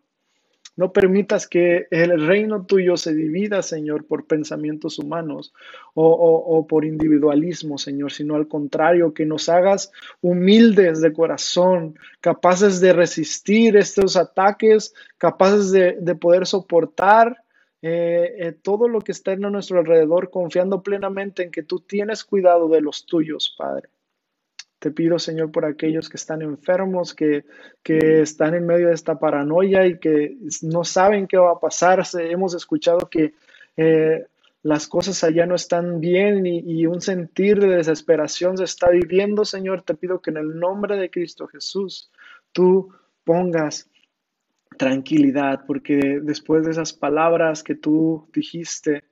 No permitas que el reino tuyo se divida, Señor, por pensamientos humanos o por individualismo, Señor, sino al contrario, que nos hagas humildes de corazón, capaces de resistir estos ataques, capaces de poder soportar todo lo que está en nuestro alrededor, confiando plenamente en que tú tienes cuidado de los tuyos, Padre. Te pido, Señor, por aquellos que están enfermos, que están en medio de esta paranoia y que no saben qué va a pasar. Hemos escuchado que eh, las cosas allá no están bien y un sentir de desesperación se está viviendo, Señor. Te pido que en el nombre de Cristo Jesús tú pongas tranquilidad, porque después de esas palabras que tú dijiste,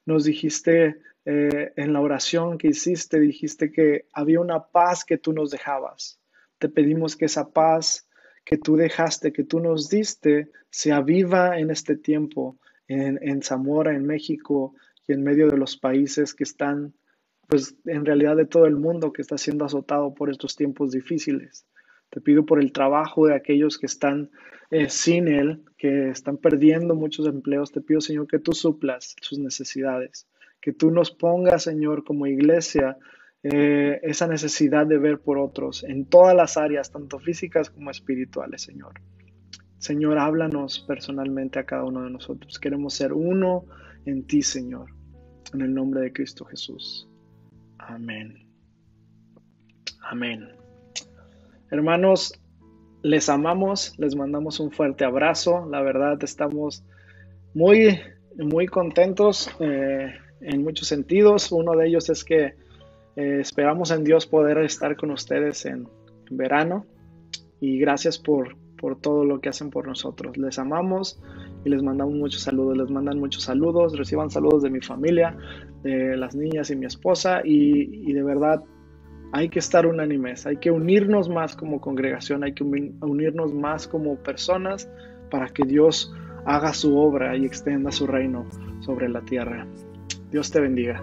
nos dijiste en la oración que hiciste, dijiste que había una paz que tú nos dejabas. Te pedimos que esa paz que tú dejaste, que tú nos diste, se aviva en este tiempo, en Zamora, en México y en medio de los países que están, pues en realidad de todo el mundo que está siendo azotado por estos tiempos difíciles. Te pido por el trabajo de aquellos que están sin Él, que están perdiendo muchos empleos. Te pido, Señor, que tú suplas sus necesidades, que tú nos pongas, Señor, como iglesia, esa necesidad de ver por otros en todas las áreas, tanto físicas como espirituales, Señor. Señor, háblanos personalmente a cada uno de nosotros. Queremos ser uno en ti, Señor, en el nombre de Cristo Jesús. Amén. Amén. Hermanos, les amamos, les mandamos un fuerte abrazo. La verdad, estamos muy, muy contentos en muchos sentidos. Uno de ellos es que esperamos en Dios poder estar con ustedes en verano. Y gracias por todo lo que hacen por nosotros. Les amamos y les mandamos muchos saludos. Les mandan muchos saludos. Reciban saludos de mi familia, de las niñas y mi esposa. Y de verdad, hay que estar unánimes. Hay que unirnos más como congregación. Hay que unirnos más como personas para que Dios haga su obra y extienda su reino sobre la tierra. Dios te bendiga.